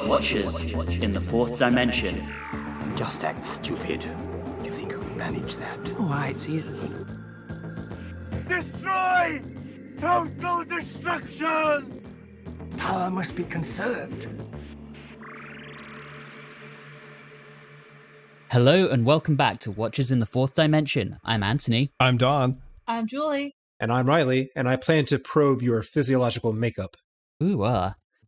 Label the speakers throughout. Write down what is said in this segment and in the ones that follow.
Speaker 1: Watchers in the Fourth Dimension.
Speaker 2: Just act stupid. You think you can manage that? Oh, it's easy.
Speaker 3: Destroy! Total destruction!
Speaker 2: Power must be conserved.
Speaker 4: Hello and welcome back to Watchers in the Fourth Dimension. I'm Anthony.
Speaker 5: I'm Don.
Speaker 6: I'm Julie.
Speaker 7: And I'm Reilly, and I plan to probe your physiological makeup.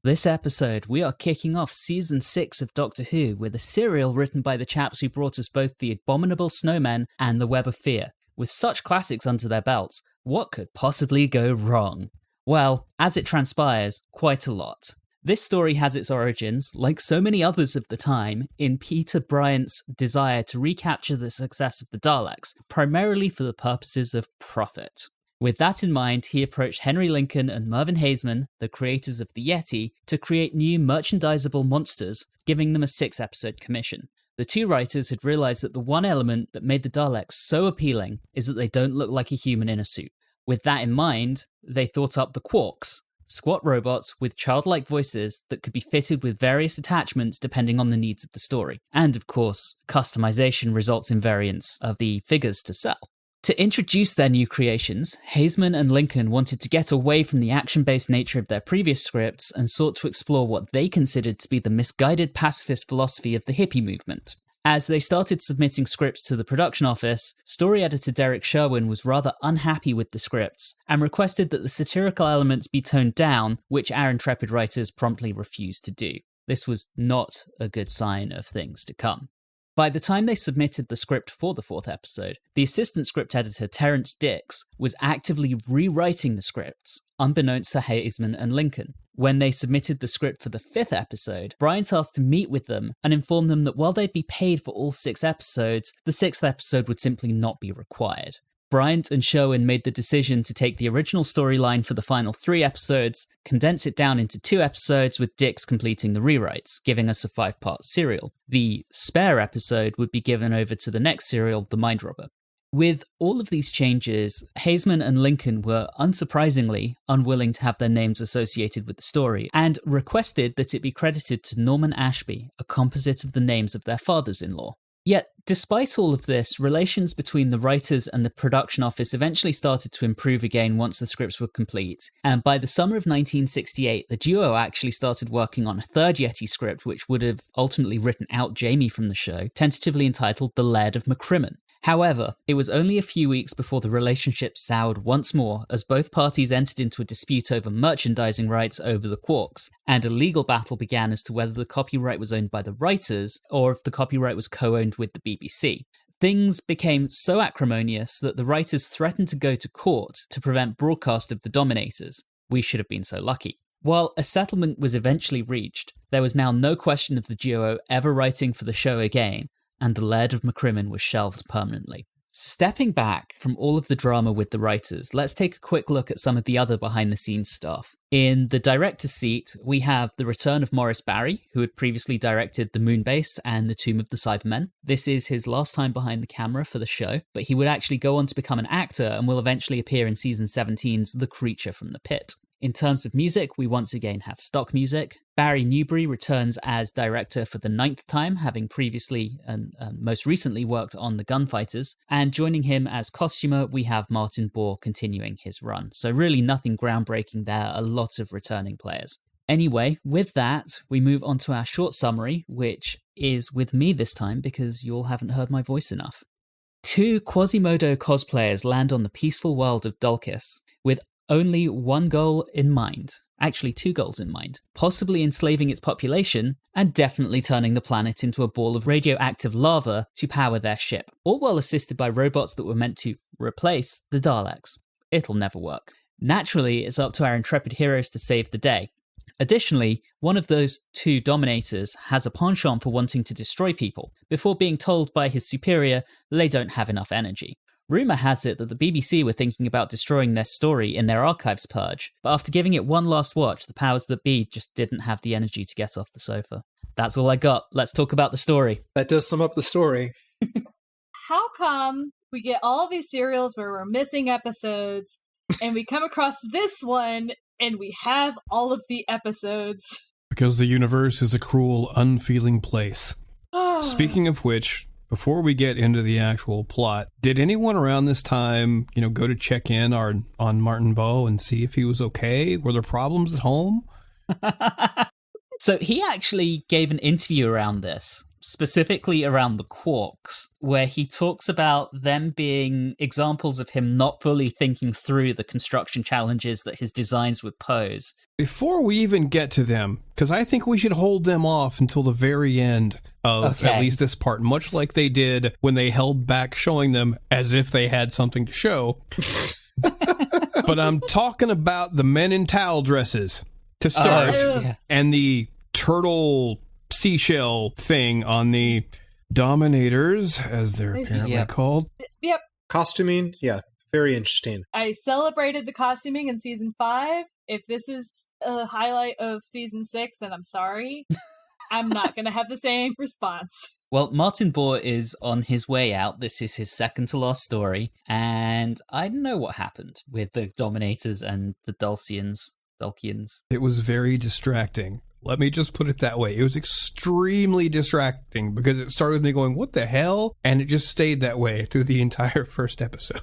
Speaker 4: This episode, we are kicking off Season 6 of Doctor Who with a serial written by the chaps who brought us both The Abominable Snowmen and The Web of Fear. With such classics under their belts, what could possibly go wrong? Well, as it transpires, quite a lot. This story has its origins, like so many others of the time, in Peter Bryant's desire to recapture the success of the Daleks, primarily for the purposes of profit. With that in mind, he approached Henry Lincoln and Mervyn Haseman, the creators of the Yeti, to create new merchandisable monsters, giving them a 6-episode commission. The two writers had realized that the one element that made the Daleks so appealing is that they don't look like a human in a suit. With that in mind, they thought up the Quarks, squat robots with childlike voices that could be fitted with various attachments depending on the needs of the story. And of course, customization results in variants of the figures to sell. To introduce their new creations, Haseman and Lincoln wanted to get away from the action-based nature of their previous scripts and sought to explore what they considered to be the misguided pacifist philosophy of the hippie movement. As they started submitting scripts to the production office, story editor Derek Sherwin was rather unhappy with the scripts and requested that the satirical elements be toned down, which our intrepid writers promptly refused to do. This was not a good sign of things to come. By the time they submitted the script for the 4th episode, the assistant script editor Terence Dix was actively rewriting the scripts, unbeknownst to Haseman and Lincoln. When they submitted the script for the 5th episode, Bryant asked to meet with them and informed them that while they'd be paid for all 6 episodes, the 6th episode would simply not be required. Bryant and Sherwin made the decision to take the original storyline for the final 3 episodes, condense it down into 2 episodes with Dix completing the rewrites, giving us a 5-part serial. The spare episode would be given over to the next serial, The Mind Robber. With all of these changes, Haseman and Lincoln were unsurprisingly unwilling to have their names associated with the story, and requested that it be credited to Norman Ashby, a composite of the names of their fathers-in-law. Yet, despite all of this, relations between the writers and the production office eventually started to improve again once the scripts were complete, and by the summer of 1968, the duo actually started working on a 3rd Yeti script which would have ultimately written out Jamie from the show, tentatively entitled The Laird of Macrimmen. However, it was only a few weeks before the relationship soured once more as both parties entered into a dispute over merchandising rights over the Quarks, and a legal battle began as to whether the copyright was owned by the writers or if the copyright was co-owned with the BBC. Things became so acrimonious that the writers threatened to go to court to prevent broadcast of the Dominators. We should have been so lucky. While a settlement was eventually reached, there was now no question of the duo ever writing for the show again, and The Laird of Macrimmen was shelved permanently. Stepping back from all of the drama with the writers, let's take a quick look at some of the other behind-the-scenes stuff. In the director's seat, we have the return of Maurice Barry, who had previously directed The Moonbase and The Tomb of the Cybermen. This is his last time behind the camera for the show, but he would actually go on to become an actor and will eventually appear in Season 17's The Creature from the Pit. In terms of music, we once again have stock music. Barry Newbury returns as director for the 9th time, having previously and most recently worked on The Gunfighters. And joining him as costumer, we have Martin Bohr continuing his run. So really nothing groundbreaking there, a lot of returning players. Anyway, with that, we move on to our short summary, which is with me this time because you all haven't heard my voice enough. 2 Quasimodo cosplayers land on the peaceful world of Dulcis, with only one goal in mind. Actually, 2 goals in mind. Possibly enslaving its population, and definitely turning the planet into a ball of radioactive lava to power their ship. All well assisted by robots that were meant to replace the Daleks. It'll never work. Naturally, it's up to our intrepid heroes to save the day. Additionally, one of those 2 Dominators has a penchant for wanting to destroy people, before being told by his superior that they don't have enough energy. Rumour has it that the BBC were thinking about destroying their story in their archives purge, but after giving it one last watch, the powers that be just didn't have the energy to get off the sofa. That's all I got. Let's talk about the story.
Speaker 7: That does sum up the story.
Speaker 6: How come we get all these serials where we're missing episodes, and we come across this one, and we have all of the episodes?
Speaker 5: Because the universe is a cruel, unfeeling place. Speaking of which, before we get into the actual plot, did anyone around this time, go to check in on Martin Bowe and see if he was okay? Were there problems at home?
Speaker 4: So he actually gave an interview around this, specifically around the quarks, where he talks about them being examples of him not fully thinking through the construction challenges that his designs would pose.
Speaker 5: Before we even get to them, because I think we should hold them off until the very end of at least this part, much like they did when they held back showing them as if they had something to show. But I'm talking about the men in towel dresses, to start, and the turtle seashell thing on the Dominators, as they're apparently called.
Speaker 6: Yep.
Speaker 7: Costuming, yeah, very interesting.
Speaker 6: I celebrated the costuming in season 5. If this is a highlight of season 6, then I'm sorry. I'm not going to have the same response.
Speaker 4: Well, Martin Bohr is on his way out. This is his second to last story. And I don't know what happened with the Dominators and the Dulcians.
Speaker 5: It was very distracting. Let me just put it that way. It was extremely distracting because it started with me going, what the hell? And it just stayed that way through the entire first episode.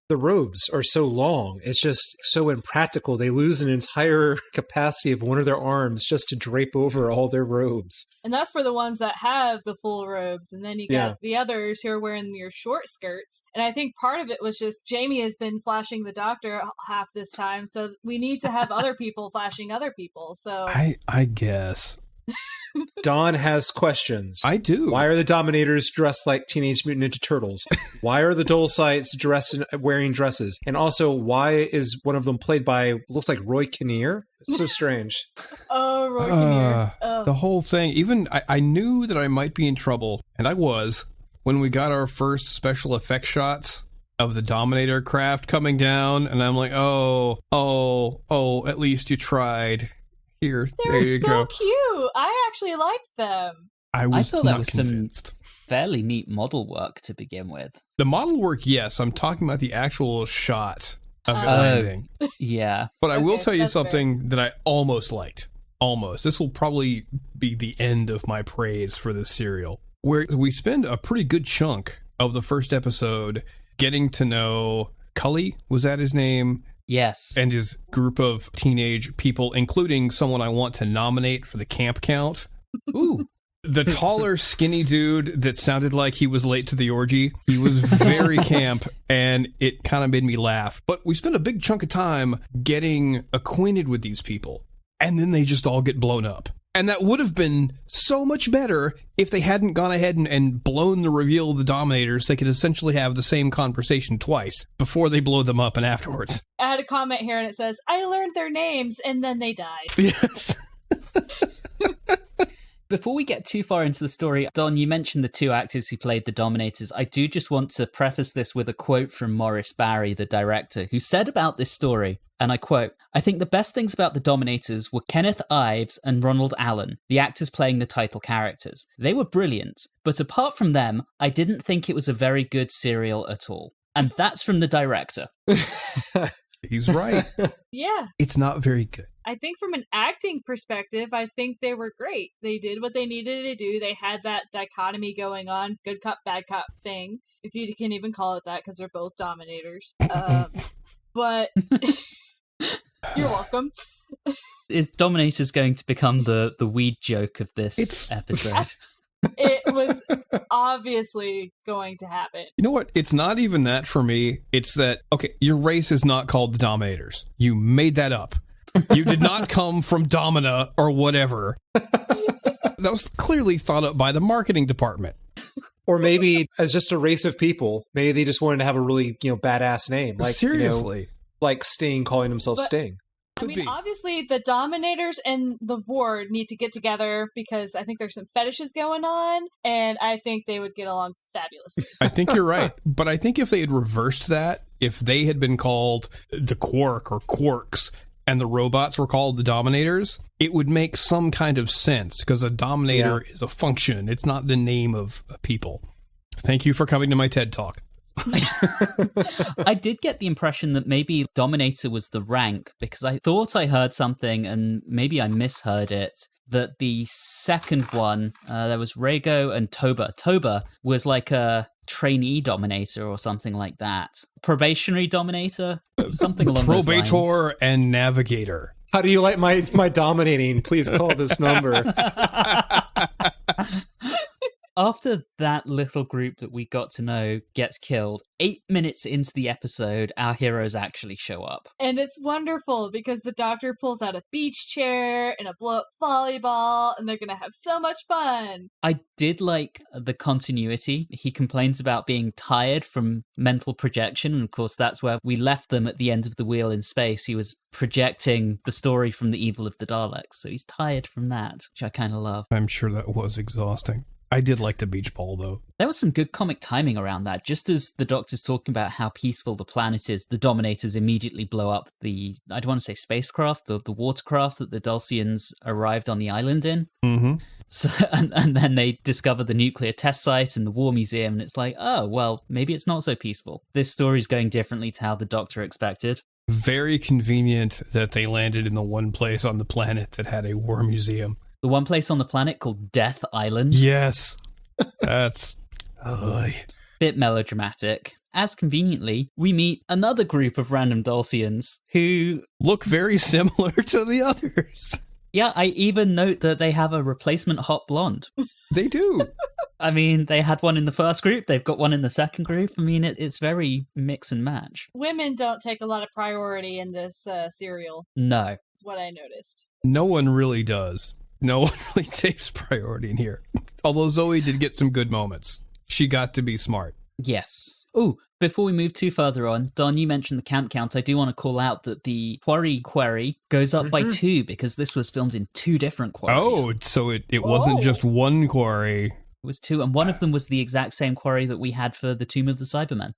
Speaker 7: The robes are so long. It's just so impractical. They lose an entire capacity of one of their arms just to drape over all their robes.
Speaker 6: And that's for the ones that have the full robes. And then you got the others who are wearing your short skirts. And I think part of it was just Jamie has been flashing the Doctor half this time. So we need to have other people flashing other people. So
Speaker 5: I guess.
Speaker 7: Don has questions.
Speaker 5: I do.
Speaker 7: Why are the Dominators dressed like Teenage Mutant Ninja Turtles? Why are the Dulcians dressed in wearing dresses? And also, why is one of them played by, looks like Roy Kinnear? It's so strange.
Speaker 6: Oh, Roy Kinnear.
Speaker 5: The whole thing, even I knew that I might be in trouble, and I was, when we got our first special effects shots of the Dominator craft coming down, and I'm like, oh, at least you tried. Here, there you go.
Speaker 6: They're so cute. I actually liked them.
Speaker 5: I
Speaker 4: thought that was
Speaker 5: convinced.
Speaker 4: some fairly neat model work to begin with.
Speaker 5: The model work, yes. I'm talking about the actual shot of it landing.
Speaker 4: Yeah.
Speaker 5: But I will tell you something that I almost liked. Almost. This will probably be the end of my praise for this serial, where we spend a pretty good chunk of the first episode getting to know Cully. Was that his name?
Speaker 4: Yes.
Speaker 5: And his group of teenage people, including someone I want to nominate for the camp count.
Speaker 4: Ooh.
Speaker 5: The taller, skinny dude that sounded like he was late to the orgy. He was very camp, and it kind of made me laugh. But we spent a big chunk of time getting acquainted with these people, and then they just all get blown up. And that would have been so much better if they hadn't gone ahead and blown the reveal of the Dominators. They could essentially have the same conversation twice before they blow them up and afterwards.
Speaker 6: I had a comment here and it says, I learned their names and then they died.
Speaker 5: Yes.
Speaker 4: Before we get too far into the story, Don, you mentioned the two actors who played the Dominators. I do just want to preface this with a quote from Maurice Barry, the director, who said about this story, and I quote, I think the best things about the Dominators were Kenneth Ives and Ronald Allen, the actors playing the title characters. They were brilliant, but apart from them, I didn't think it was a very good serial at all. And that's from the director.
Speaker 5: He's right.
Speaker 6: Yeah.
Speaker 5: It's not very good.
Speaker 6: I think from an acting perspective, I think they were great. They did what they needed to do. They had that dichotomy going on, good cop, bad cop thing, if you can even call it that, because they're both Dominators. But you're welcome.
Speaker 4: Is Dominators going to become the weed joke of this episode?
Speaker 6: It was obviously going to happen.
Speaker 5: You know what? It's not even that for me. It's that, okay, your race is not called the Dominators. You made that up. You did not come from Domina or whatever. That was clearly thought up by the marketing department.
Speaker 7: Or maybe as just a race of people, maybe they just wanted to have a really, badass name. Like,
Speaker 5: seriously.
Speaker 7: Like Sting calling himself Sting.
Speaker 6: I mean, obviously, the Dominators and the Ward need to get together because I think there's some fetishes going on, and I think they would get along fabulously.
Speaker 5: I think you're right. But I think if they had reversed that, if they had been called the Quark or Quarks, and the robots were called the Dominators, it would make some kind of sense, because a Dominator is a function. It's not the name of a people. Thank you for coming to my TED Talk.
Speaker 4: I did get the impression that maybe Dominator was the rank, because I thought I heard something, and maybe I misheard it, that the second one, there was Rhaego and Toba. Toba was like a trainee Dominator or something like that. Probationary Dominator? Something along those lines.
Speaker 5: Probator and Navigator.
Speaker 7: How do you like my dominating? Please call this number.
Speaker 4: After that little group that we got to know gets killed, 8 minutes into the episode, our heroes actually show up.
Speaker 6: And it's wonderful because the doctor pulls out a beach chair and a blow-up volleyball, and they're going to have so much fun.
Speaker 4: I did like the continuity. He complains about being tired from mental projection, and of course that's where we left them at the end of the wheel in space. He was projecting the story from the evil of the Daleks, so he's tired from that, which I kind of love.
Speaker 5: I'm sure that was exhausting. I did like the beach ball, though.
Speaker 4: There was some good comic timing around that. Just as the Doctor's talking about how peaceful the planet is, the Dominators immediately blow up the, I don't want to say spacecraft, the watercraft that the Dulcians arrived on the island in.
Speaker 5: Mm-hmm.
Speaker 4: So, and then they discover the nuclear test site and the war museum, and it's like, oh, well, maybe it's not so peaceful. This story's going differently to how the Doctor expected.
Speaker 5: Very convenient that they landed in the one place on the planet that had a war museum.
Speaker 4: The one place on the planet called Death Island.
Speaker 5: Yes. That's...
Speaker 4: Bit melodramatic. As conveniently, we meet another group of random Dulcians who...
Speaker 5: look very similar to the others.
Speaker 4: Yeah, I even note that they have a replacement hot blonde.
Speaker 5: They do.
Speaker 4: I mean, they had one in the first group, they've got one in the second group. I mean, it's very mix and match.
Speaker 6: Women don't take a lot of priority in this serial.
Speaker 4: No.
Speaker 6: That's what I noticed.
Speaker 5: No one really does. No one really takes priority in here. Although Zoe did get some good moments. She got to be smart.
Speaker 4: Yes. Oh, before we move too further on, Don, you mentioned the camp count. I do want to call out that the quarry goes up by 2 because this was filmed in 2 different quarries.
Speaker 5: Oh, so it wasn't just one quarry.
Speaker 4: It was 2, and one of them was the exact same quarry that we had for the Tomb of the Cybermen.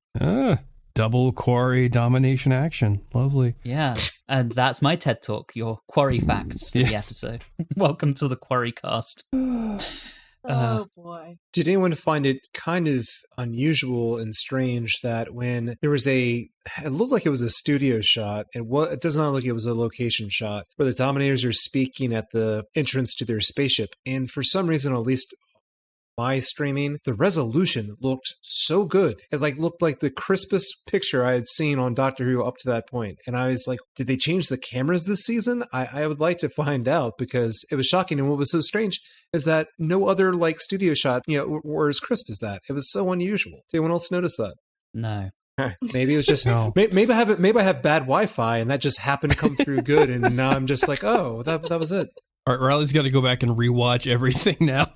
Speaker 5: Double quarry domination action. Lovely.
Speaker 4: Yeah, and that's my TED Talk, your quarry facts for the episode. Welcome to the Quarry Cast.
Speaker 6: Oh, boy.
Speaker 7: Did anyone find it kind of unusual and strange that when there was it looked like it was a studio shot, and it does not look like it was a location shot, where the Dominators are speaking at the entrance to their spaceship, and for some reason, at least my streaming, the resolution looked so good. It looked like the crispest picture I had seen on Doctor Who up to that point. And I was like, did they change the cameras this season? I would like to find out because it was shocking. And what was so strange is that no other studio shot, were as crisp as that. It was so unusual. Did anyone else notice that?
Speaker 4: No.
Speaker 7: Maybe it was just
Speaker 5: No.
Speaker 7: maybe I have bad Wi-Fi and that just happened to come through good. And now I'm just like, oh, that was it.
Speaker 5: All right, Reilly's got to go back and rewatch everything now.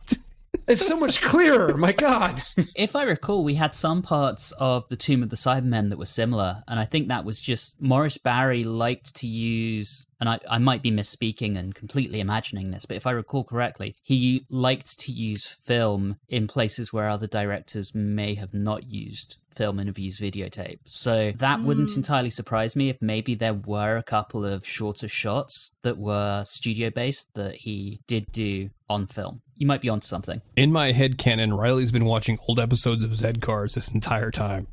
Speaker 7: It's so much clearer. My God.
Speaker 4: If I recall, we had some parts of the Tomb of the Cybermen that were similar, and I think that was just Maurice Barry liked to use, and I might be misspeaking and completely imagining this, but if I recall correctly, he liked to use film in places where other directors may have not used film and have used videotape. So that wouldn't entirely surprise me if maybe there were a couple of shorter shots that were studio-based that he did do on film. You might be onto something.
Speaker 5: In my headcanon, Reilly's been watching old episodes of Z-Cars this entire time.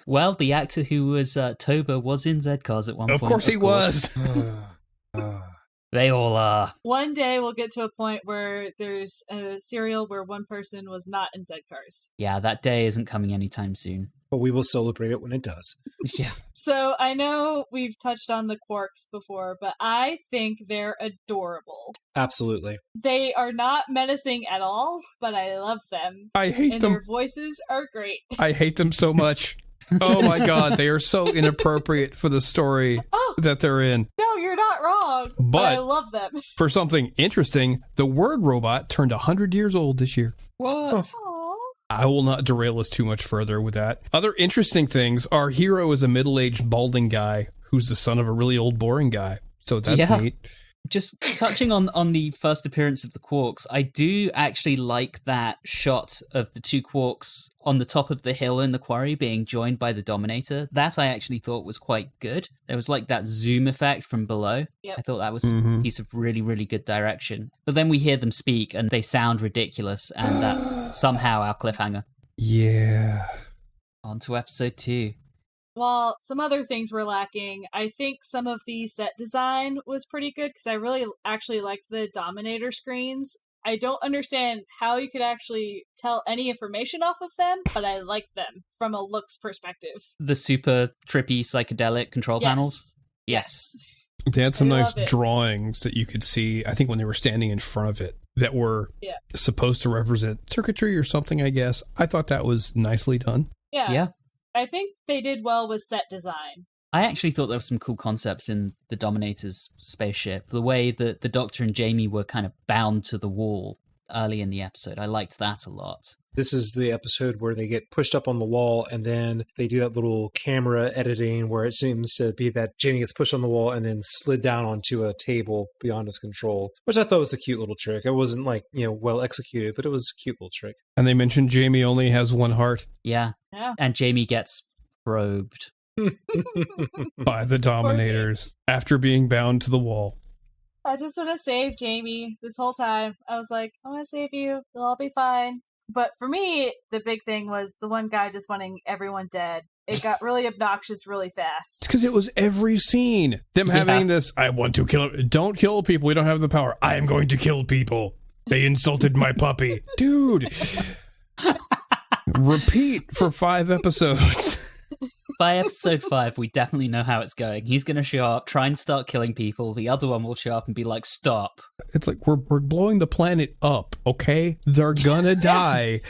Speaker 4: Well, the actor who was Toba was in Z-Cars at one point.
Speaker 5: Of course he was.
Speaker 4: They all are.
Speaker 6: One day we'll get to a point where there's a serial where one person was not in Z-Cars.
Speaker 4: Yeah, that day isn't coming anytime soon.
Speaker 7: But we will celebrate it when it does.
Speaker 4: Yeah.
Speaker 6: So I know we've touched on the quarks before, but I think they're adorable.
Speaker 7: Absolutely.
Speaker 6: They are not menacing at all, but I love them.
Speaker 5: I hate
Speaker 6: and
Speaker 5: them.
Speaker 6: their voices are great.
Speaker 5: I hate them so much. Oh my God, they are so inappropriate for the story that they're in.
Speaker 6: No, you're not wrong, but I love them.
Speaker 5: For something interesting, the word robot turned 100 years old this year.
Speaker 4: What?
Speaker 6: Aw.
Speaker 5: I will not derail us too much further with that. Other interesting things, our hero is a middle-aged balding guy who's the son of a really old boring guy. So that's neat.
Speaker 4: Just touching on the first appearance of the quarks, I do actually like that shot of the 2 quarks on the top of the hill in the quarry being joined by the Dominator. That I actually thought was quite good. There was that zoom effect from below.
Speaker 6: Yep.
Speaker 4: I thought that was a piece of really, really good direction. But then we hear them speak and they sound ridiculous, and that's somehow our cliffhanger.
Speaker 5: Yeah.
Speaker 4: On to episode 2.
Speaker 6: while some other things were lacking, I think some of the set design was pretty good because I really actually liked the Dominator screens. I don't understand how you could actually tell any information off of them, but I like them from a looks perspective.
Speaker 4: The super trippy psychedelic control panels? Yes.
Speaker 5: They had some nice drawings that you could see, I think, when they were standing in front of it, that were supposed to represent circuitry or something, I guess. I thought that was nicely done.
Speaker 6: Yeah. I think they did well with set design.
Speaker 4: I actually thought there were some cool concepts in the Dominators spaceship. The way that the Doctor and Jamie were kind of bound to the wall early in the episode. I liked that a lot.
Speaker 7: This is the episode where they get pushed up on the wall and then they do that little camera editing where it seems to be that Jamie gets pushed on the wall and then slid down onto a table beyond his control, which I thought was a cute little trick. It wasn't well executed, but it was a cute little trick.
Speaker 5: And they mentioned Jamie only has one heart.
Speaker 4: Yeah. And Jamie gets probed.
Speaker 5: By the Dominators after being bound to the wall.
Speaker 6: I just want to save Jamie this whole time. I was like, I want to save you. You'll all be fine. But for me, the big thing was the one guy just wanting everyone dead. It got really obnoxious really fast.
Speaker 5: It's because it was every scene. Them having this, I want to kill... Don't kill people. We don't have the power. I am going to kill people. They insulted my puppy. Dude. Repeat for 5 episodes.
Speaker 4: By episode 5, we definitely know how it's going. He's going to show up, try and start killing people. The other one will show up and be like, stop.
Speaker 5: It's like, we're blowing the planet up, okay? They're gonna die.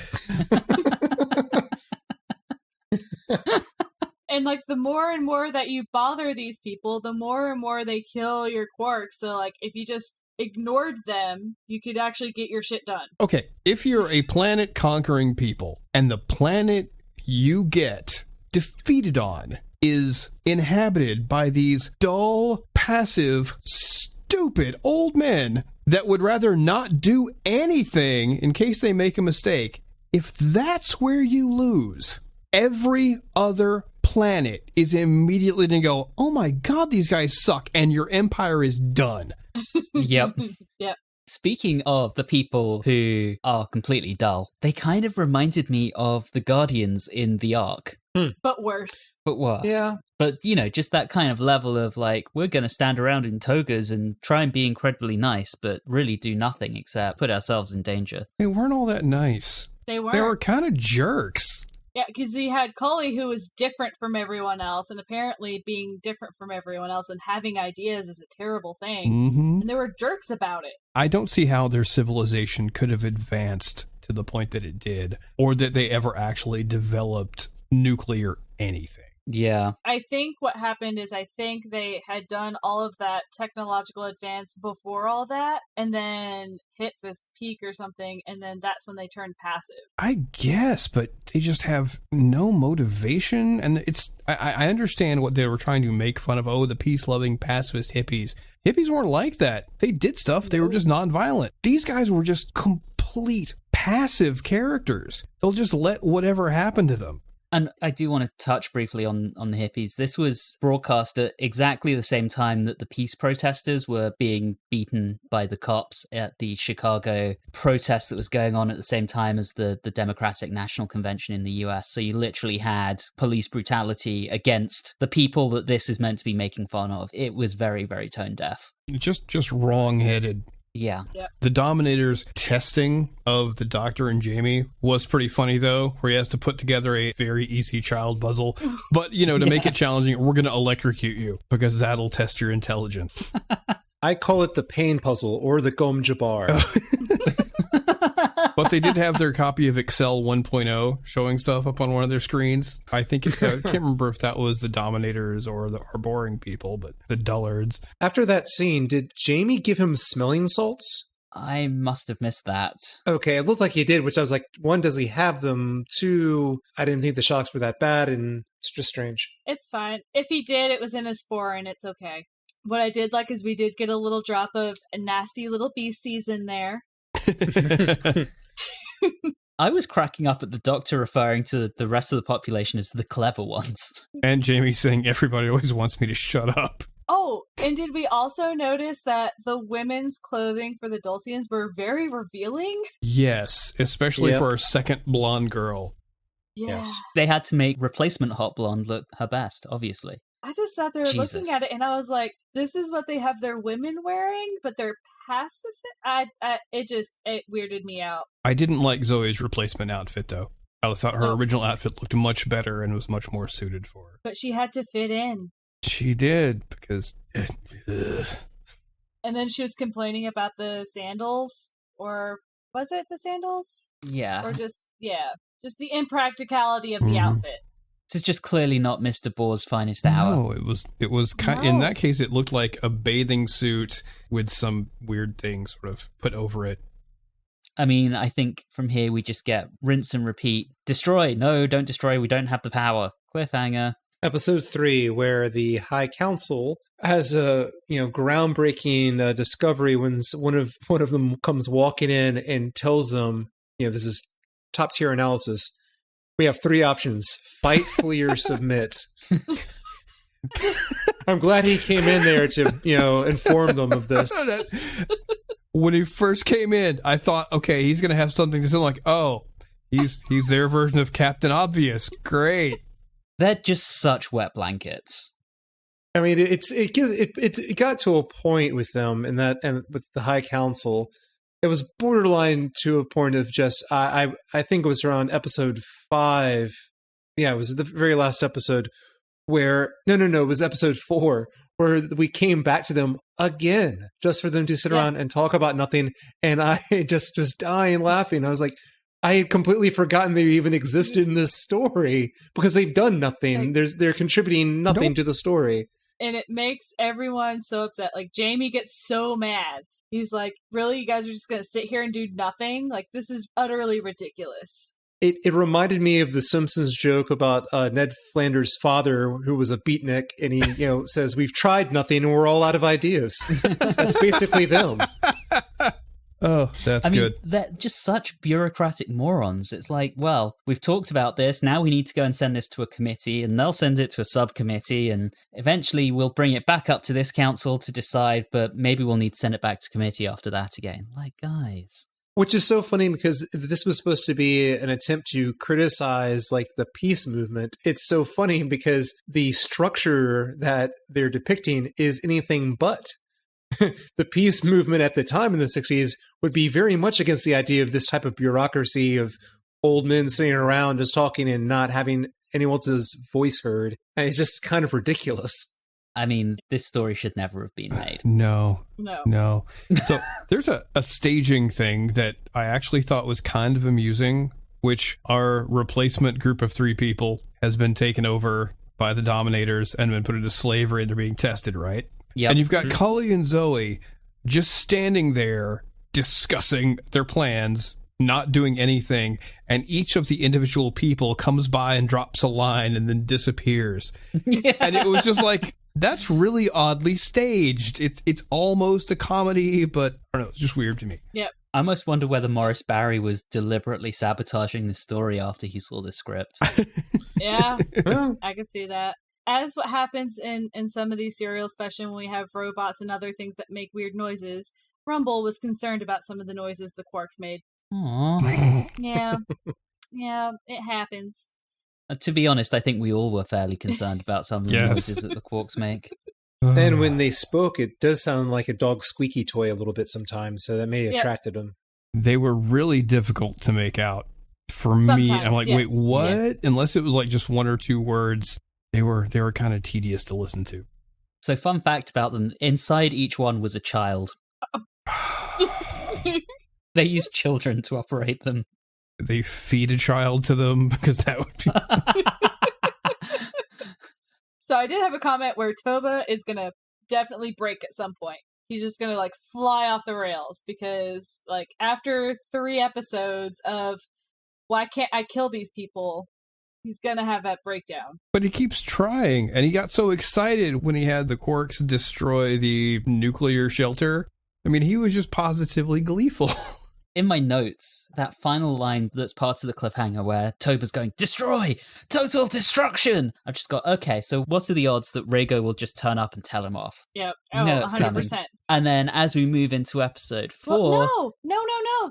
Speaker 6: And like the more and more that you bother these people, the more and more they kill your quarks. So like if you just ignored them, you could actually get your shit done.
Speaker 5: Okay, if you're a planet conquering people and the planet you get defeated on is inhabited by these dull, passive, stupid old men that would rather not do anything in case they make a mistake, if that's where you lose, every other planet is immediately going to go, oh my god, these guys suck, and your empire is done.
Speaker 4: Yep.
Speaker 6: Yep.
Speaker 4: Speaking of the people who are completely dull, they kind of reminded me of the Guardians in the Ark.
Speaker 6: But worse.
Speaker 7: Yeah.
Speaker 4: But, just that kind of level of like, we're going to stand around in togas and try and be incredibly nice, but really do nothing except put ourselves in danger.
Speaker 5: They weren't all that nice.
Speaker 6: They weren't.
Speaker 5: They were kind of jerks.
Speaker 6: Yeah, because you had Cully, who was different from everyone else, and apparently being different from everyone else and having ideas is a terrible thing.
Speaker 5: Mm-hmm.
Speaker 6: And they were jerks about it.
Speaker 5: I don't see how their civilization could have advanced to the point that it did, or that they ever actually developed nuclear anything.
Speaker 4: Yeah.
Speaker 6: I think what happened is I think they had done all of that technological advance before all that, and then hit this peak or something, and then that's when they turned passive.
Speaker 5: I guess, but they just have no motivation, and I understand what they were trying to make fun of, the peace-loving pacifist hippies. Hippies weren't like that. They did stuff, they were just nonviolent. These guys were just complete passive characters. They'll just let whatever happen to them.
Speaker 4: And I do want to touch briefly on the hippies. This was broadcast at exactly the same time that the peace protesters were being beaten by the cops at the Chicago protest that was going on at the same time as the Democratic National Convention in the US. So you literally had police brutality against the people that this is meant to be making fun of. It was very, very tone deaf.
Speaker 5: Just wrong-headed.
Speaker 4: Yeah.
Speaker 6: Yep.
Speaker 5: The Dominators' testing of the Doctor and Jamie was pretty funny, though, where he has to put together a very easy child puzzle. But, to make it challenging, we're going to electrocute you because that'll test your intelligence.
Speaker 7: I call it the pain puzzle or the Gom Jabbar.
Speaker 5: But they did have their copy of Excel 1.0 showing stuff up on one of their screens. I can't remember if that was the Dominators or our boring people, but the dullards.
Speaker 7: After that scene, did Jamie give him smelling salts?
Speaker 4: I must have missed that.
Speaker 7: Okay, it looked like he did, which I was like, 1, does he have them? 2, I didn't think the shocks were that bad, and it's just strange.
Speaker 6: It's fine. If he did, it was in a spore, and it's okay. What I did like is we did get a little drop of nasty little beasties in there.
Speaker 4: I was cracking up at the Doctor referring to the rest of the population as the clever ones.
Speaker 5: And Jamie saying, everybody always wants me to shut up.
Speaker 6: Oh, and did we also notice that the women's clothing for the Dulcians were very revealing?
Speaker 5: Yes, especially for our second blonde girl.
Speaker 6: Yeah.
Speaker 7: Yes.
Speaker 4: They had to make replacement Hot Blonde look her best, obviously.
Speaker 6: I just sat there
Speaker 4: Jesus.
Speaker 6: looking at it, and I was like, "This is what they have their women wearing, but they're past the fit." It weirded me out.
Speaker 5: I didn't like Zoe's replacement outfit, though. I thought her original outfit looked much better and was much more suited for her.
Speaker 6: But she had to fit in.
Speaker 5: She did, because...
Speaker 6: And then she was complaining about the sandals, or was it the sandals?
Speaker 4: Yeah.
Speaker 6: Or just the impracticality of the outfit.
Speaker 4: This is just clearly not Mr. Boar's finest hour.
Speaker 5: No, it was kind. In that case, it looked like a bathing suit with some weird thing sort of put over it.
Speaker 4: I mean, I think from here we just get rinse and repeat. Destroy. No, don't destroy. We don't have the power. Cliffhanger.
Speaker 7: Episode 3, where the High Council has a groundbreaking discovery when one of them comes walking in and tells them, this is top tier analysis. We have 3 options: fight, flee, or submit. I'm glad he came in there to inform them of this.
Speaker 5: When he first came in, I thought, okay, he's gonna have something to say like, oh, he's their version of Captain Obvious. Great.
Speaker 4: They're just such wet blankets.
Speaker 7: I mean, it got to a point with them and with the High Council, it was borderline to a point of just I think it was around episode 5. Yeah, it was the very last episode where it was episode 4 where we came back to them again just for them to sit around and talk about nothing, and I just was dying laughing. I was like, I had completely forgotten they even existed in this story because they've done nothing. They're contributing nothing to the story.
Speaker 6: And it makes everyone so upset. Like, Jamie gets so mad. He's like, really? You guys are just going to sit here and do nothing? Like, this is utterly ridiculous.
Speaker 7: It reminded me of the Simpsons joke about Ned Flanders' father, who was a beatnik, and he says, we've tried nothing and we're all out of ideas. That's basically them.
Speaker 5: Oh, that's good.
Speaker 4: They're just such bureaucratic morons. It's like, well, we've talked about this. Now we need to go and send this to a committee, and they'll send it to a subcommittee, and eventually we'll bring it back up to this council to decide, but maybe we'll need to send it back to committee after that again. Like, guys.
Speaker 7: Which is so funny because this was supposed to be an attempt to criticize like the peace movement. It's so funny because the structure that they're depicting is anything but. The peace movement at the time in the 60s would be very much against the idea of this type of bureaucracy of old men sitting around just talking and not having anyone else's voice heard. And it's just kind of ridiculous.
Speaker 4: I mean, this story should never have been made.
Speaker 5: No. So there's a staging thing that I actually thought was kind of amusing, which our replacement group of 3 people has been taken over by the Dominators and been put into slavery, and they're being tested, right?
Speaker 4: Yep.
Speaker 5: And you've got Cully and Zoe just standing there discussing their plans, not doing anything, and each of the individual people comes by and drops a line and then disappears. Yeah. And it was just like, that's really oddly staged. It's almost a comedy, but I don't know, it's just weird to me.
Speaker 6: Yep.
Speaker 4: I almost wonder whether Morris Barry was deliberately sabotaging the story after he saw the script.
Speaker 6: Yeah, I could see that. As what happens in some of these serials, especially when we have robots and other things that make weird noises, Rumble was concerned about some of the noises the Quarks made.
Speaker 4: Aww.
Speaker 6: Yeah, it happens.
Speaker 4: To be honest, I think we all were fairly concerned about some of the noises that the Quarks make.
Speaker 7: And when they spoke, it does sound like a dog squeaky toy a little bit sometimes, so that may have attracted them.
Speaker 5: They were really difficult to make out for me. I'm like, wait, what? Yeah. Unless it was like just 1 or 2 words. They were kind of tedious to listen to.
Speaker 4: So, fun fact about them: inside each one was a child. They used children to operate them.
Speaker 5: They feed a child to them because that would be.
Speaker 6: So I did have a comment where Toba is gonna definitely break at some point. He's just gonna like fly off the rails because like after 3 episodes of why can't I kill these people? He's gonna have that breakdown.
Speaker 5: But he keeps trying, and he got so excited when he had the Quarks destroy the nuclear shelter. I mean, he was just positively gleeful.
Speaker 4: In my notes, that final line that's part of the cliffhanger where Toba's going, destroy! Total destruction! I've just got, okay, so what are the odds that Rhaego will just turn up and tell him off?
Speaker 6: Yep.
Speaker 4: Oh, no, it's 100%. Coming. And then as we move into episode 4...
Speaker 6: Well, no.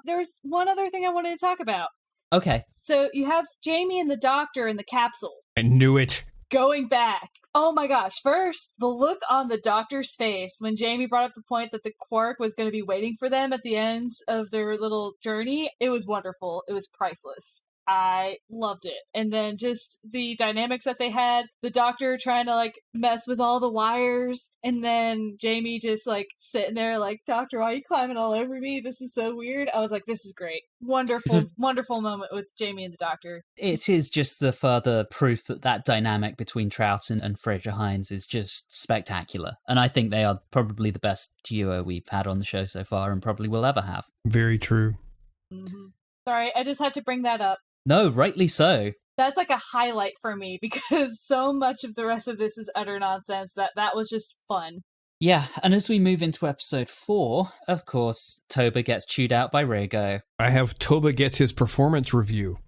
Speaker 6: There's one other thing I wanted to talk about.
Speaker 4: Okay.
Speaker 6: So you have Jamie and the Doctor in the capsule.
Speaker 5: I knew it.
Speaker 6: Going back. Oh my gosh. First, the look on the Doctor's face when Jamie brought up the point that the Quark was going to be waiting for them at the end of their little journey. It was wonderful. It was priceless. I loved it. And then just the dynamics that they had, the Doctor trying to like mess with all the wires, and then Jamie just like sitting there like, Doctor, why are you climbing all over me? This is so weird. I was like, this is great. Wonderful, wonderful moment with Jamie and the Doctor.
Speaker 4: It is just the further proof that dynamic between Troughton and Fraser Hines is just spectacular. And I think they are probably the best duo we've had on the show so far and probably will ever have.
Speaker 5: Very true.
Speaker 6: Mm-hmm. Sorry, I just had to bring that up.
Speaker 4: No, rightly so.
Speaker 6: That's like a highlight for me because so much of the rest of this is utter nonsense that was just fun.
Speaker 4: Yeah, and as we move into episode 4, of course, Toba gets chewed out by Rego.
Speaker 5: I have Toba gets his performance review.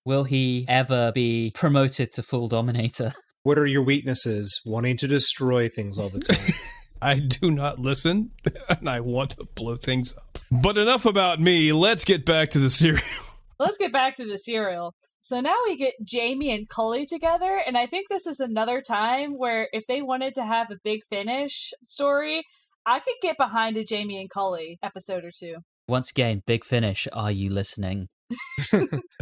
Speaker 4: Will he ever be promoted to full Dominator?
Speaker 7: What are your weaknesses? Wanting to destroy things all the time.
Speaker 5: I do not listen, and I want to blow things up. But enough about me. Let's get back to the serial.
Speaker 6: Let's get back to the serial. So now we get Jamie and Cully together, and I think this is another time where if they wanted to have a big finish story, I could get behind a Jamie and Cully episode or two.
Speaker 4: Once again, big finish. Are you listening?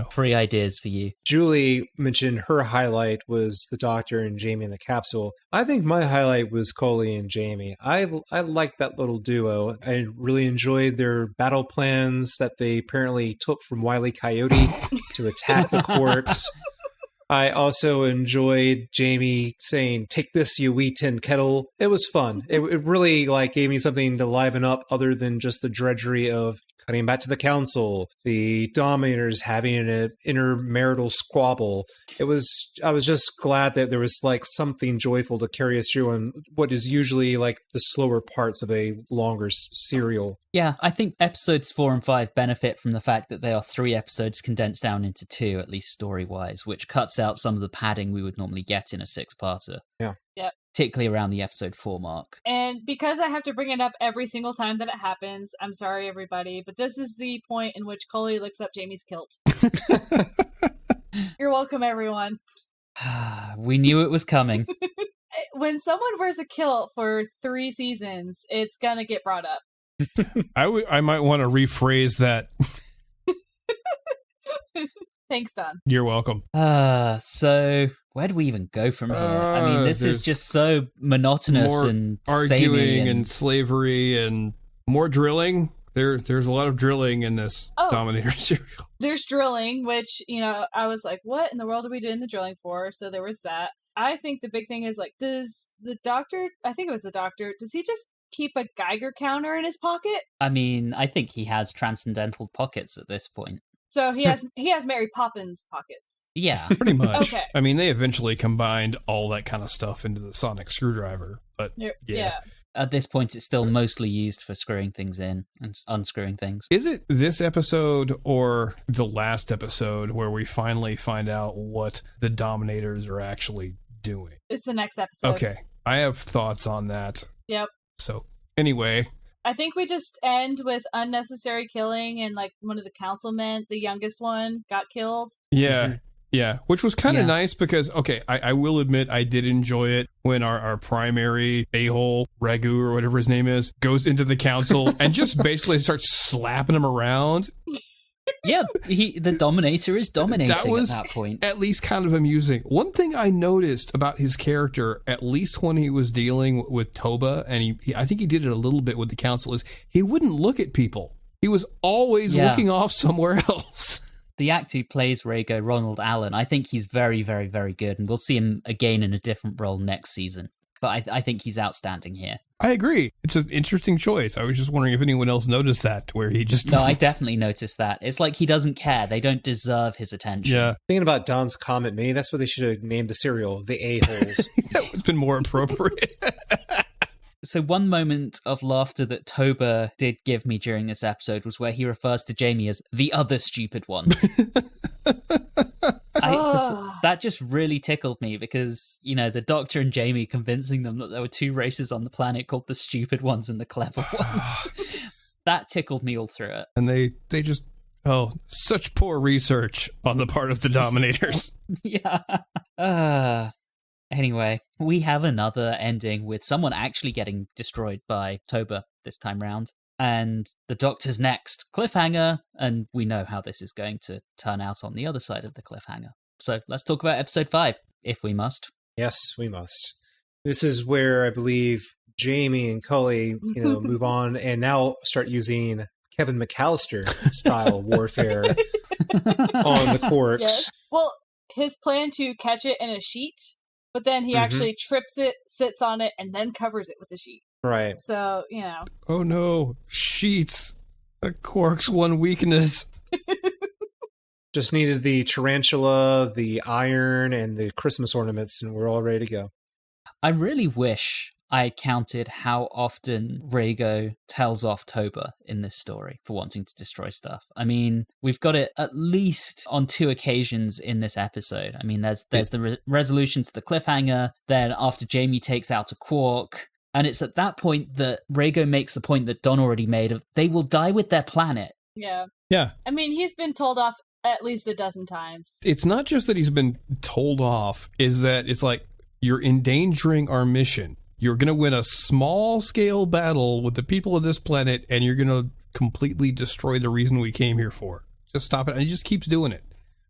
Speaker 4: 3 ideas for you.
Speaker 7: Julie mentioned her highlight was the Doctor and Jamie in the capsule. I think my highlight was Cully and Jamie. I liked that little duo. I really enjoyed their battle plans that they apparently took from Wile E. Coyote to attack the Quarks. I also enjoyed Jamie saying, "Take this, you wee tin kettle." It was fun. It really like gave me something to liven up other than just the drudgery of cutting back to the council, the Dominators having an intermarital squabble. I was just glad that there was like something joyful to carry us through on what is usually like the slower parts of a longer serial.
Speaker 4: Yeah, I think episodes 4 and 5 benefit from the fact that they are 3 episodes condensed down into 2, at least story-wise, which cuts out some of the padding we would normally get in a 6-parter.
Speaker 7: Yeah.
Speaker 6: Yep.
Speaker 4: Particularly around the episode 4 mark.
Speaker 6: And because I have to bring it up every single time that it happens, I'm sorry, everybody, but this is the point in which Cully looks up Jamie's kilt. You're welcome, everyone.
Speaker 4: We knew it was coming.
Speaker 6: When someone wears a kilt for 3 seasons, it's gonna get brought up.
Speaker 5: I might want to rephrase that.
Speaker 6: Thanks, Don.
Speaker 5: You're welcome.
Speaker 4: So where do we even go from here? I mean, this is just so monotonous and
Speaker 5: arguing and slavery and more drilling. There's a lot of drilling in this Dominator serial.
Speaker 6: There's drilling, which, I was like, what in the world are we doing the drilling for? So there was that. I think the big thing is, like, does the Doctor, I think it was the Doctor, does he just keep a Geiger counter in his pocket?
Speaker 4: I mean, I think he has transcendental pockets at this point.
Speaker 6: So he has Mary Poppins pockets.
Speaker 4: Yeah.
Speaker 5: Pretty much.
Speaker 6: Okay.
Speaker 5: I mean, they eventually combined all that kind of stuff into the sonic screwdriver, but yeah.
Speaker 4: At this point, it's still mostly used for screwing things in and unscrewing things.
Speaker 5: Is it this episode or the last episode where we finally find out what the Dominators are actually doing?
Speaker 6: It's the next episode.
Speaker 5: Okay. I have thoughts on that.
Speaker 6: Yep.
Speaker 5: So, anyway.
Speaker 6: I think we just end with unnecessary killing and, like, one of the councilmen, the youngest one, got killed.
Speaker 5: Yeah. Mm-hmm. Yeah, which was kind of nice because, okay, I will admit I did enjoy it when our primary a-hole, Ragu or whatever his name is, goes into the council and just basically starts slapping him around.
Speaker 4: Yeah, the Dominator is dominating at that point.
Speaker 5: At least kind of amusing. One thing I noticed about his character, at least when he was dealing with Toba, and I think he did it a little bit with the council, is he wouldn't look at people. He was always looking off somewhere else.
Speaker 4: The actor who plays Rego, Ronald Allen, I think he's very, very, very good, and we'll see him again in a different role next season. But I think he's outstanding here.
Speaker 5: I agree. It's an interesting choice. I was just wondering if anyone else noticed that, where he just...
Speaker 4: No, I definitely noticed that. It's like he doesn't care. They don't deserve his attention.
Speaker 5: Yeah.
Speaker 7: Thinking about Don's comment, maybe that's what they should have named the serial, the A-holes.
Speaker 5: That would have been more appropriate.
Speaker 4: So one moment of laughter that Toba did give me during this episode was where he refers to Jamie as the other stupid one. That just really tickled me because, the Doctor and Jamie convincing them that there were 2 races on the planet called the stupid ones and the clever ones. That tickled me all through it.
Speaker 5: And they just Oh, such poor research on the part of the Dominators.
Speaker 4: Yeah. Anyway, we have another ending with someone actually getting destroyed by Toba this time round. And the Doctor's next. Cliffhanger. And we know how this is going to turn out on the other side of the cliffhanger. So let's talk about episode 5, if we must.
Speaker 7: Yes, we must. This is where I believe Jamie and Cully, move on and now start using Kevin McAllister style warfare on the corks.
Speaker 6: Yes. Well, his plan to catch it in a sheet, but then he actually trips it, sits on it, and then covers it with a sheet.
Speaker 7: Right.
Speaker 6: So,
Speaker 5: Oh no, sheets. A cork's one weakness.
Speaker 7: Just needed the tarantula, the iron, and the Christmas ornaments, and we're all ready to go.
Speaker 4: I really wish I counted how often Rhaego tells off Toba in this story for wanting to destroy stuff. I mean, we've got it at least on 2 occasions in this episode. I mean, there's the resolution to the cliffhanger, then after Jamie takes out a quark, and it's at that point that Rhaego makes the point that Don already made of they will die with their planet.
Speaker 6: Yeah.
Speaker 5: Yeah.
Speaker 6: I mean, he's been told off at least a dozen times.
Speaker 5: It's not just that he's been told off, is that it's like, you're endangering our mission. You're going to win a small-scale battle with the people of this planet, and you're going to completely destroy the reason we came here for. Just stop it. And he just keeps doing it.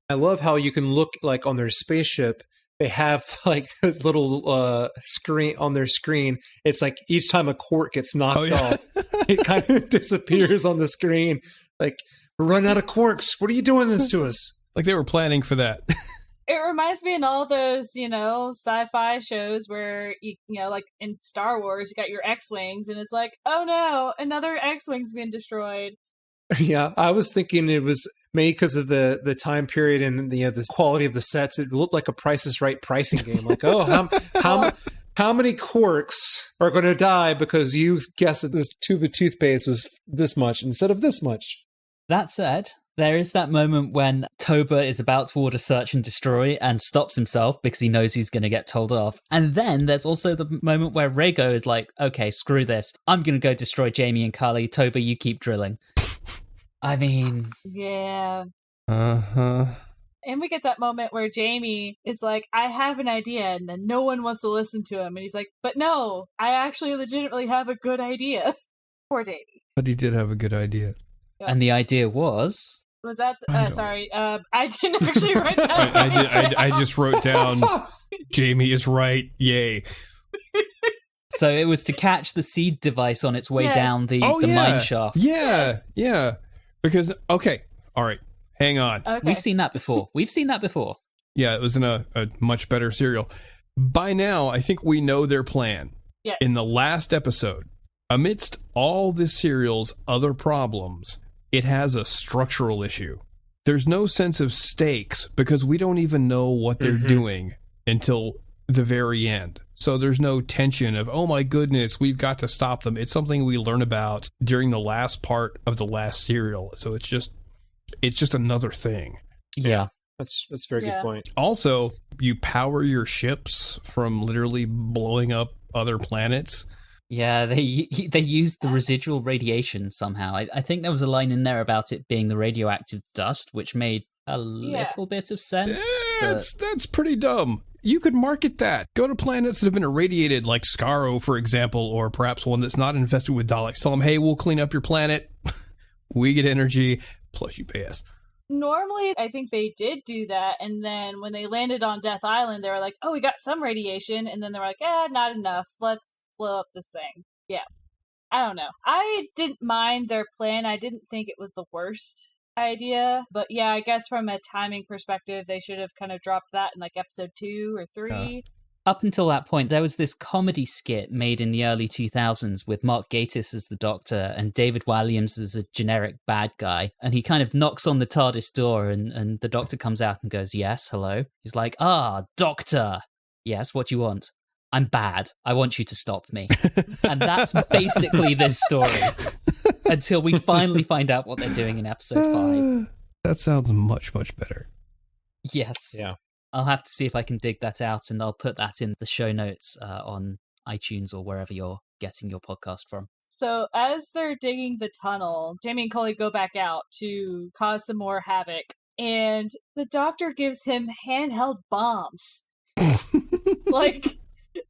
Speaker 7: I love how you can look like on their spaceship, they have like a little screen on their screen. It's like each time a quark gets knocked off, it kind of disappears on the screen. Like, we're running out of quarks. What are you doing this to us?
Speaker 5: Like they were planning for that.
Speaker 6: It reminds me in all those, sci-fi shows where, like in Star Wars, you got your X-Wings, and it's like, oh no, another X-Wing's been destroyed.
Speaker 7: Yeah, I was thinking it was maybe because of the time period and the quality of the sets. It looked like a Price is Right pricing game. Like, oh, how many quarks are going to die because you guessed that this tube of toothpaste was this much instead of this much?
Speaker 4: That said, there is that moment when Toba is about to order search and destroy and stops himself because he knows he's going to get told off. And then there's also the moment where Rhaego is like, okay, screw this. I'm going to go destroy Jamie and Carly. Toba, you keep drilling. I mean...
Speaker 6: Yeah.
Speaker 5: Uh-huh.
Speaker 6: And we get that moment where Jamie is like, I have an idea, and then no one wants to listen to him. And he's like, but no, I actually legitimately have a good idea. Poor Jamie.
Speaker 5: But he did have a good idea.
Speaker 6: Yeah.
Speaker 4: And the idea was...
Speaker 6: Was that... sorry. I didn't actually write that.
Speaker 5: I just wrote down, Jamie is right, yay.
Speaker 4: So it was to catch the seed device on its way down the mine shaft.
Speaker 5: Yeah. Because, okay, all right, hang on.
Speaker 6: Okay.
Speaker 4: We've seen that before.
Speaker 5: Yeah, it was in a much better serial. By now, I think we know their plan.
Speaker 6: Yes.
Speaker 5: In the last episode, amidst all this serial's other problems, it has a structural issue. There's no sense of stakes because we don't even know what they're doing until the very end. So there's no tension of, oh my goodness, we've got to stop them. It's something we learn about during the last part of the last serial. So it's just another thing.
Speaker 4: Yeah.
Speaker 7: That's a very good point.
Speaker 5: Also, you power your ships from literally blowing up other planets.
Speaker 4: Yeah, they used the residual radiation somehow. I think there was a line in there about it being the radioactive dust, which made a little bit of sense.
Speaker 5: That's pretty dumb. You could market that. Go to planets that have been irradiated, like Skaro, for example, or perhaps one that's not infested with Daleks. Tell them, hey, we'll clean up your planet. We get energy, plus you pay us.
Speaker 6: Normally, I think they did do that, and then when they landed on Death Island, they were like, oh, we got some radiation, and then they were like, not enough. Let's blow up this thing. Yeah. I don't know. I didn't mind their plan. I didn't think it was the worst idea, but yeah, I guess from a timing perspective, they should have kind of dropped that in like episode 2 or 3.
Speaker 4: Up until that point, there was this comedy skit made in the early 2000s with Mark Gatiss as the Doctor and David Walliams as a generic bad guy. And he kind of knocks on the TARDIS door and the Doctor comes out and goes, yes, hello. He's like, Doctor. Yes, what do you want? I'm bad. I want you to stop me. And that's basically this story. Until we finally find out what they're doing in episode 5.
Speaker 5: That sounds much, much better.
Speaker 4: Yes.
Speaker 7: Yeah.
Speaker 4: I'll have to see if I can dig that out, and I'll put that in the show notes on iTunes or wherever you're getting your podcast from.
Speaker 6: So as they're digging the tunnel, Jamie and Cully go back out to cause some more havoc. And the Doctor gives him handheld bombs. Like,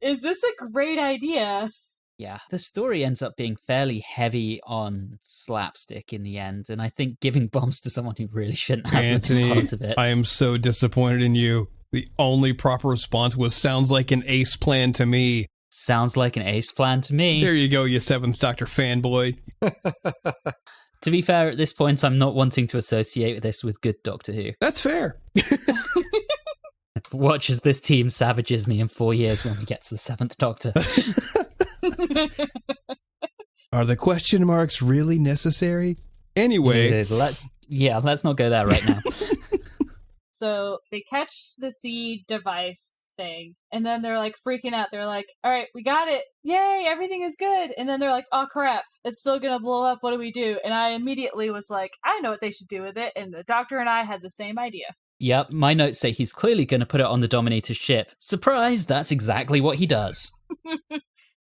Speaker 6: is this a great idea?
Speaker 4: Yeah, the story ends up being fairly heavy on slapstick in the end, and I think giving bombs to someone who really shouldn't have
Speaker 5: Anthony,
Speaker 4: part of it.
Speaker 5: I am so disappointed in you. The only proper response was, sounds like an ace plan to me.
Speaker 4: Sounds like an ace plan to me.
Speaker 5: There you go, you Seventh Doctor fanboy.
Speaker 4: To be fair, at this point, I'm not wanting to associate this with good Doctor Who.
Speaker 5: That's fair.
Speaker 4: Watch as this team savages me in 4 years when we get to the 7th Doctor.
Speaker 5: Are the question marks really necessary? Anyway.
Speaker 4: Let's not go there right now.
Speaker 6: So they catch the seed device thing, and then they're like freaking out. They're like, all right, we got it. Yay, everything is good. And then they're like, oh crap, it's still gonna blow up. What do we do? And I immediately was like, I know what they should do with it. And the Doctor and I had the same idea.
Speaker 4: Yep, my notes say he's clearly going to put it on the Dominator's ship. Surprise, that's exactly what he does.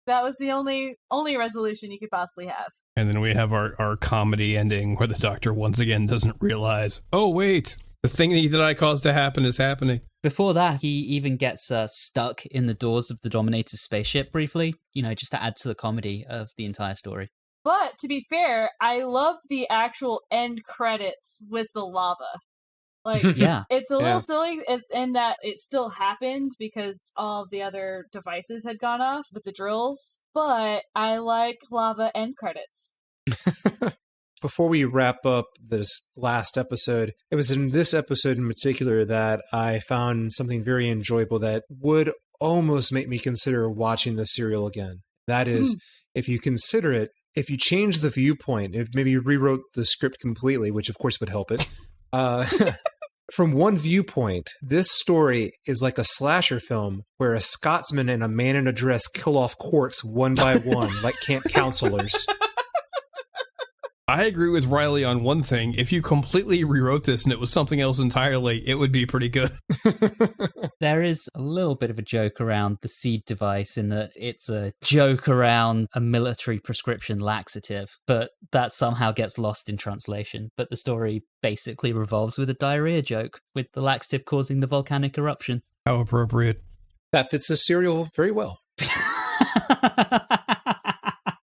Speaker 6: That was the only resolution you could possibly have.
Speaker 5: And then we have our comedy ending where the Doctor once again doesn't realize, oh wait, the thing that I caused to happen is happening.
Speaker 4: Before that, he even gets stuck in the doors of the Dominator's spaceship briefly, just to add to the comedy of the entire story.
Speaker 6: But to be fair, I love the actual end credits with the lava. Like,
Speaker 4: yeah.
Speaker 6: It's a little silly in that it still happened because all of the other devices had gone off with the drills, but I like lava end credits.
Speaker 7: Before we wrap up this last episode, it was in this episode in particular that I found something very enjoyable that would almost make me consider watching the serial again. That is, if you consider it, if you change the viewpoint, if maybe you rewrote the script completely, which of course would help it, from one viewpoint, this story is like a slasher film where a Scotsman and a man in a dress kill off Quarks one by one, like camp counselors.
Speaker 5: I agree with Reilly on one thing. If you completely rewrote this and it was something else entirely, it would be pretty good.
Speaker 4: There is a little bit of a joke around the seed device in that it's a joke around a military prescription laxative, but that somehow gets lost in translation. But the story basically revolves with a diarrhea joke, with the laxative causing the volcanic eruption.
Speaker 5: How appropriate.
Speaker 7: That fits the serial very well.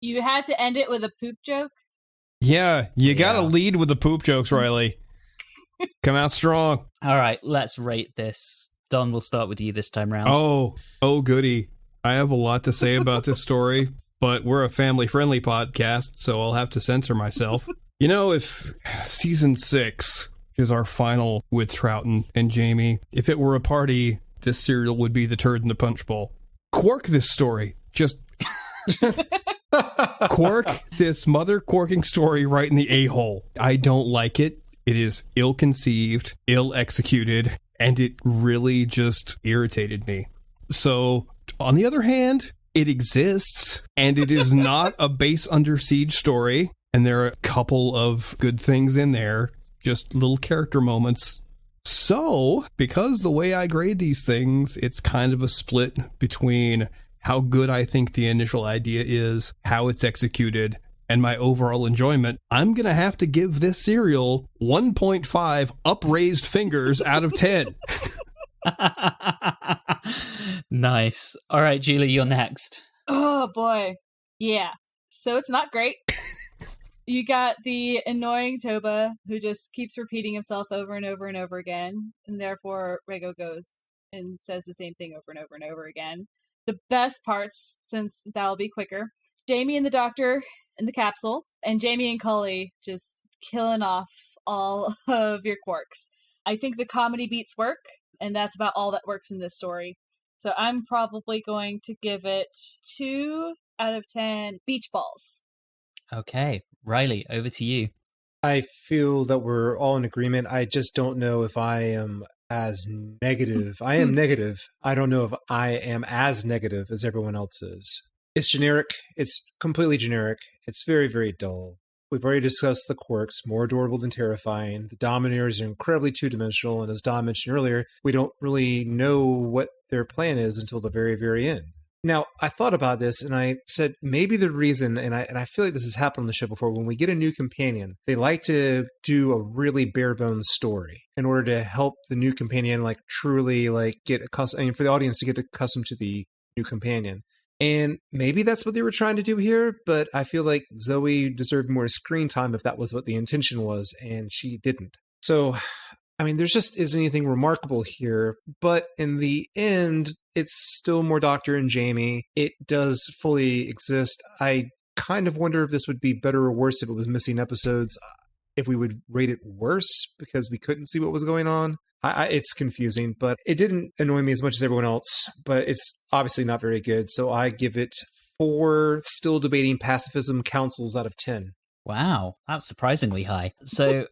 Speaker 6: You had to end it with a poop joke?
Speaker 5: Yeah, you gotta lead with the poop jokes, Reilly. Come out strong.
Speaker 4: All right, let's rate this. Don, we'll start with you this time round.
Speaker 5: Oh, goody. I have a lot to say about this story, but we're a family-friendly podcast, so I'll have to censor myself. If season 6 is our final with Troughton and Jamie, if it were a party, this serial would be the turd in the punch bowl. Quark this story. Just... Quark this mother quarking story right in the a-hole. I don't like it. It is ill-conceived, ill-executed, and it really just irritated me. So, on the other hand, it exists, and it is not a base under siege story, and there are a couple of good things in there, just little character moments. So, because the way I grade these things, it's kind of a split between how good I think the initial idea is, how it's executed, and my overall enjoyment. I'm going to have to give this serial 1.5 upraised fingers out of 10.
Speaker 4: Nice. All right, Julie, you're next.
Speaker 6: Oh, boy. Yeah. So it's not great. You got the annoying Toba who just keeps repeating himself over and over and over again, and therefore Rego goes and says the same thing over and over and over again. The best parts, since that'll be quicker, Jamie and the Doctor in the capsule, and Jamie and Cully just killing off all of your Quarks. I think the comedy beats work, and that's about all that works in this story. So I'm probably going to give it 2 out of 10 beach balls.
Speaker 4: Okay, Reilly, over to you.
Speaker 7: I feel that we're all in agreement. I just don't know if I am as negative. I am negative. I don't know if I am as negative as everyone else is. It's generic. It's completely generic. It's very, very dull. We've already discussed the Quarks, more adorable than terrifying. The Dominators are incredibly two-dimensional, and as Don mentioned earlier, we don't really know what their plan is until the very, very end. Now, I thought about this and I said maybe the reason, and I feel like this has happened on the show before, when we get a new companion, they like to do a really bare bones story in order to help the new companion like truly like get accustomed, I mean, for the audience to get accustomed to the new companion. And maybe that's what they were trying to do here, but I feel like Zoe deserved more screen time if that was what the intention was, and she didn't. So, I mean, there just isn't anything remarkable here, but in the end, it's still more Doctor and Jamie. It does fully exist. I kind of wonder if this would be better or worse if it was missing episodes, if we would rate it worse because we couldn't see what was going on. It's confusing, but it didn't annoy me as much as everyone else, but it's obviously not very good. So I give it 4 still debating pacifism councils out of 10.
Speaker 4: Wow, that's surprisingly high. So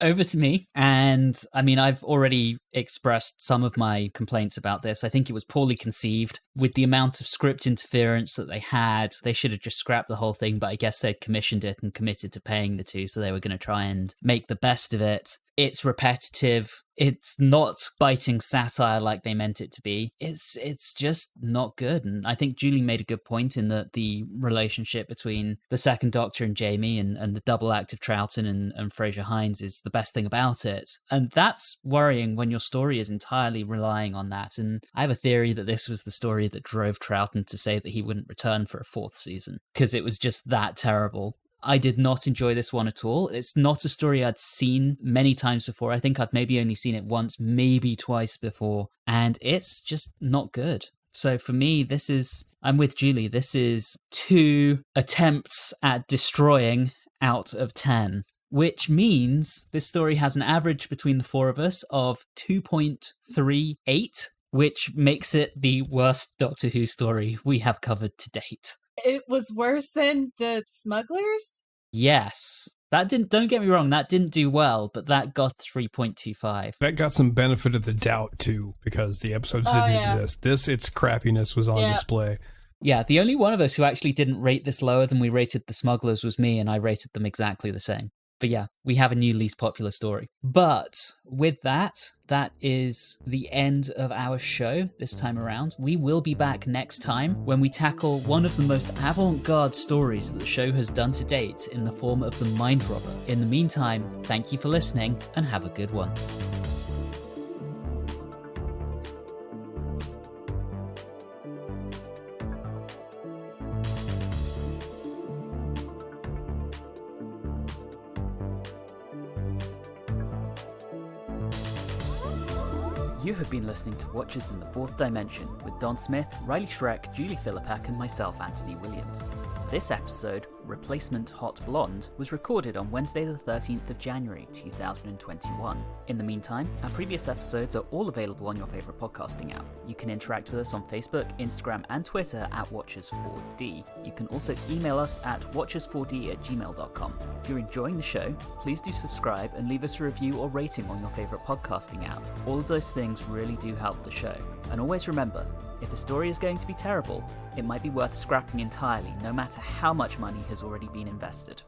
Speaker 4: over to me. And I mean, I've already expressed some of my complaints about this. I think it was poorly conceived. With the amount of script interference that they had, they should have just scrapped the whole thing, but I guess they'd commissioned it and committed to paying the 2, so they were going to try and make the best of it. It's repetitive. It's not biting satire like they meant it to be. It's just not good. And I think Julie made a good point in that the relationship between the second Doctor and Jamie and the double act of Troughton and Fraser Hines is the best thing about it. And that's worrying when your story is entirely relying on that. And I have a theory that this was the story that drove Troughton to say that he wouldn't return for a 4th season, because it was just that terrible. I did not enjoy this one at all. It's not a story I'd seen many times before. I think I'd maybe only seen it once, maybe twice before, and it's just not good. So for me, I'm with Julie, this is 2 attempts at destroying out of 10, which means this story has an average between the 4 of us of 2.38, which makes it the worst Doctor Who story we have covered to date.
Speaker 6: It was worse than the Smugglers?
Speaker 4: Yes. Don't get me wrong, that didn't do well, but that got 3.25.
Speaker 5: That got some benefit of the doubt, too, because the episodes didn't exist. Its crappiness was on display.
Speaker 4: Yeah, the only one of us who actually didn't rate this lower than we rated the Smugglers was me, and I rated them exactly the same. But yeah, we have a new least popular story. But with that is the end of our show this time around. We will be back next time when we tackle one of the most avant-garde stories that the show has done to date in the form of the Mind Robber. In the meantime, thank you for listening and have a good one. You have been listening to Watchers in the Fourth Dimension with Don Smith, Reilly Schreck, Julie Philippak, and myself, Anthony Williams. This episode, Replacement Hot Blonde, was recorded on Wednesday the 13th of January 2021. In the meantime, our previous episodes are all available on your favourite podcasting app. You can interact with us on Facebook, Instagram, and Twitter at Watchers4D. You can also email us at watchers4d@gmail.com. If you're enjoying the show, please do subscribe and leave us a review or rating on your favourite podcasting app. All of those things really do help the show. And always remember, if a story is going to be terrible, it might be worth scrapping entirely, no matter how much money has already been invested.